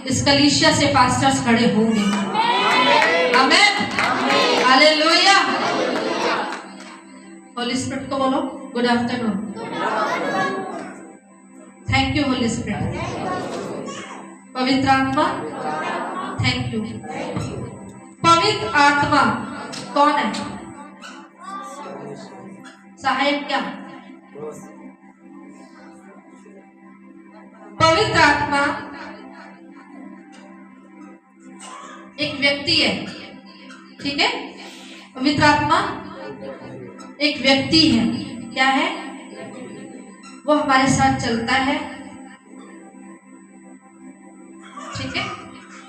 इस कलीसिया से पास्टर्स खड़े होंगे। आमेन, हालेलुया। होली स्पिरिट को बोलो good afternoon. Thank you Holi spirit. पवित्र आत्मा थैंक यू। पवित्र आत्मा कौन है? सहायक क्या? पवित्र आत्मा एक व्यक्ति है, ठीक है? पवित्र आत्मा एक व्यक्ति है। क्या है? वो हमारे साथ चलता है, ठीक है?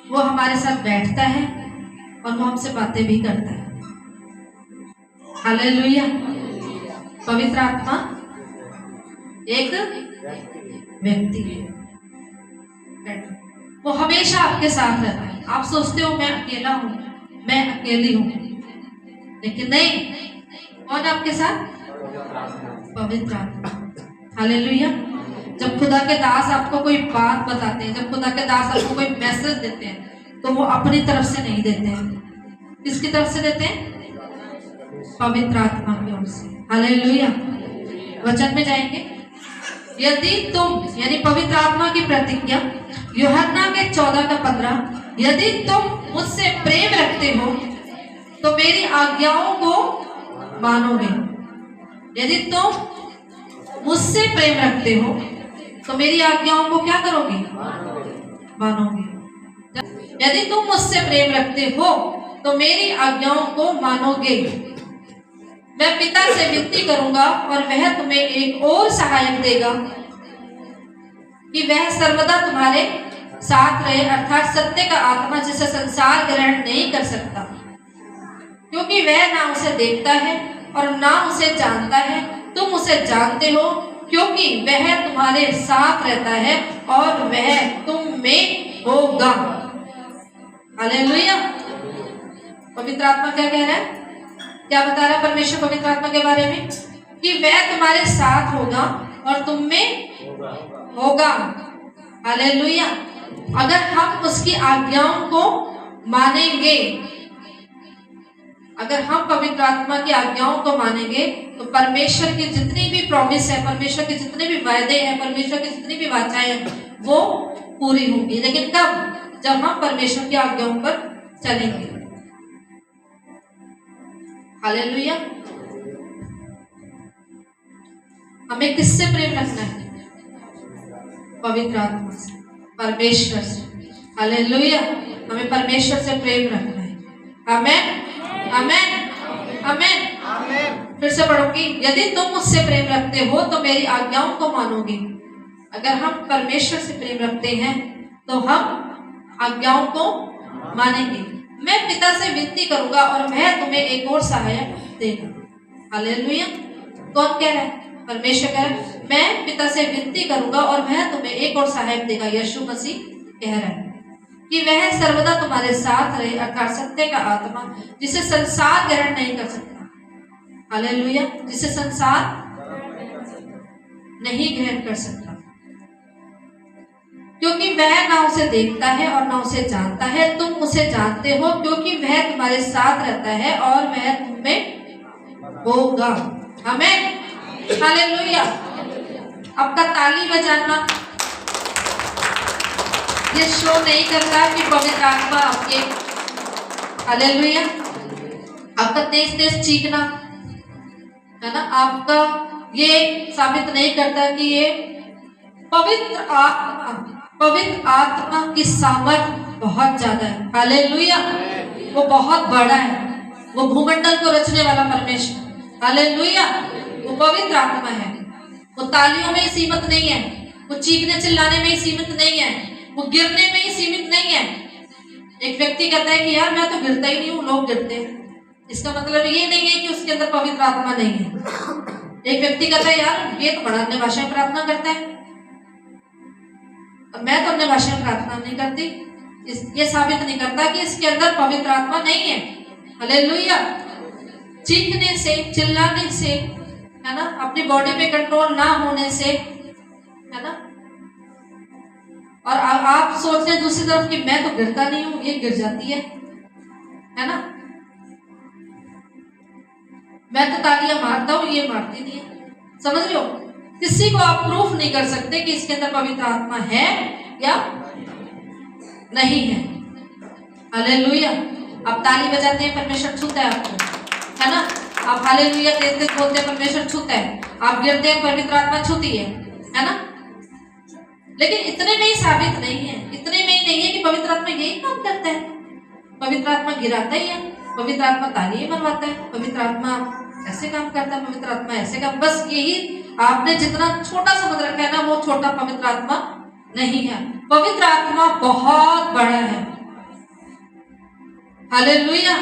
वो हमारे साथ बैठता है और वो हमसे बातें भी करता है। हालेलुया। पवित्र आत्मा एक व्यक्ति है, वो हमेशा आपके साथ रहता है। आप सोचते हो मैं अकेला हूं, मैं अकेली हूं, लेकिन नहीं। कौन आपके साथ? पवित्र आत्मा। हालेलुया। जब खुदा के दास आपको कोई बात बताते हैं, जब खुदा के दास आपको कोई मैसेज देते हैं, तो वो अपनी तरफ से नहीं देते हैं। किसकी तरफ से देते हैं? पवित्र आत्मा की ओर से। हालेलुया। वचन में जाएंगे। यदि तुम, यानी पवित्र आत्मा की प्रतिज्ञा, यूहन्ना के 14:15, यदि तुम मुझसे प्रेम रखते हो तो मेरी आज्ञाओं को मानोगे। यदि तुम मुझसे प्रेम रखते हो तो मेरी आज्ञाओं को क्या करोगे? मानोगे। यदि तुम मुझसे प्रेम रखते हो तो मेरी आज्ञाओं को मानोगे। मैं पिता से विनती करूंगा और वह तुम्हें एक और सहायक देगा कि वह सर्वदा तुम्हारे साथ रहे, अर्थात सत्य का आत्मा, जिसे संसार ग्रहण नहीं कर सकता, क्योंकि वह ना उसे देखता है और ना उसे जानता है। तुम उसे जानते हो क्योंकि वह तुम्हारे साथ रहता है और वह तुम में होगा। हालेलुया। पवित्र आत्मा क्या कह रहा है? क्या बता रहा है परमेश्वर पवित्र आत्मा के बारे में? कि वह तुम्हारे साथ होगा और तुम में होगा। हालेलुया। अगर हम उसकी आज्ञाओं को मानेंगे, अगर हम पवित्र आत्मा की आज्ञाओं को मानेंगे, तो परमेश्वर की जितनी भी प्रॉमिस है, परमेश्वर के जितने भी वायदे हैं, परमेश्वर की जितनी भी वाचाएं हैं, वो पूरी होंगी। लेकिन कब? जब हम परमेश्वर की आज्ञाओं पर चलेंगे। हालेलुया। हमें किससे प्रेम रखना है? पवित्र आत्मा से, परमेश्वर से। हालेलुया। हमें परमेश्वर से प्रेम रखना है। आमेन, आमेन, आमेन, आमेन। फिर से पढ़ूंगी। यदि तुम मुझसे प्रेम रखते हो तो मेरी आज्ञाओं को मानोगे। अगर हम परमेश्वर से प्रेम रखते हैं तो हम आज्ञाओं को मानेंगे। मैं पिता से विनती करूंगा और वह तुम्हें एक और सहायक देगा। हालेलुया। कौन कह रहा है? परमेश्वर कह रहा है मैं पिता से विनती करूंगा और वह तुम्हें एक और सहायक देगा। यीशु मसीह कह रहा है कि वह सर्वदा तुम्हारे साथ रहे, अर्थात सत्य का आत्मा, जिसे संसार ग्रहण नहीं कर सकता। हालेलुया। जिसे संसार नहीं ग्रहण कर सकता, क्योंकि वह ना उसे देखता है और ना उसे जानता है। तुम उसे जानते हो क्योंकि वह तुम्हारे साथ रहता है और वह तुम में होगा। आमेन, हालेलुया। आपका ताली बजाना ये शो नहीं करता कि पवित्र आत्मा आपके, हालेलुया, आपका तेज तेज चीखना है ना, आपका ये साबित नहीं करता कि ये पवित्र आत्मा की सामर्थ बहुत ज्यादा है। हालेलुया। वो बहुत बड़ा है, वो भूमंडल को रचने वाला परमेश्वर। हालेलुया। वो पवित्र आत्मा है। वो तालियों में ही सीमित नहीं है, वो चीखने चिल्लाने में ही सीमित नहीं है, वो गिरने में ही सीमित नहीं है। एक व्यक्ति कहता है कि यार मैं तो गिरता ही नहीं हूँ, लोग गिरते हैं। इसका मतलब ये नहीं है कि उसके अंदर पवित्र आत्मा नहीं है। एक व्यक्ति कहता है यार ये तो बड़ा अन्य भाषा में प्रार्थना करता है, मैं तो अन्य भाषा में प्रार्थना नहीं करती। ये साबित नहीं करता कि इसके अंदर पवित्र आत्मा नहीं है। हालेलुया। चीखने से, चिल्लाने से, है ना, अपनी बॉडी पे कंट्रोल ना होने से, है ना, और आप सोच रहे हैं दूसरी तरफ कि मैं तो गिरता नहीं हूं, ये गिर जाती है ना। मैं तो तालियां मारता हूं, ये मारती नहीं है। समझ रहे हो? किसी को आप प्रूफ नहीं कर सकते कि इसके अंदर पवित्र आत्मा है या नहीं है। हालेलुया। आप ताली बजाते हैं, परमेश्वर छूता है आपको, है ना। आप हालेलुया देते बोलते हैं, परमेश्वर छूता है। आप गिरते हैं, पवित्र आत्मा छूती है ना। लेकिन इतने में ही साबित नहीं है, इतने में ही नहीं है कि पवित्र आत्मा यही काम करता है। पवित्र आत्मा गिराता ही है, पवित्र आत्मा ताली बनवाता है, पवित्र आत्मा ऐसे काम करता है, पवित्र आत्मा ऐसे काम। बस यही आपने जितना छोटा समझ रखा है ना, वो छोटा पवित्र आत्मा नहीं है। पवित्र आत्मा बहुत बड़ा है। हालेलुया।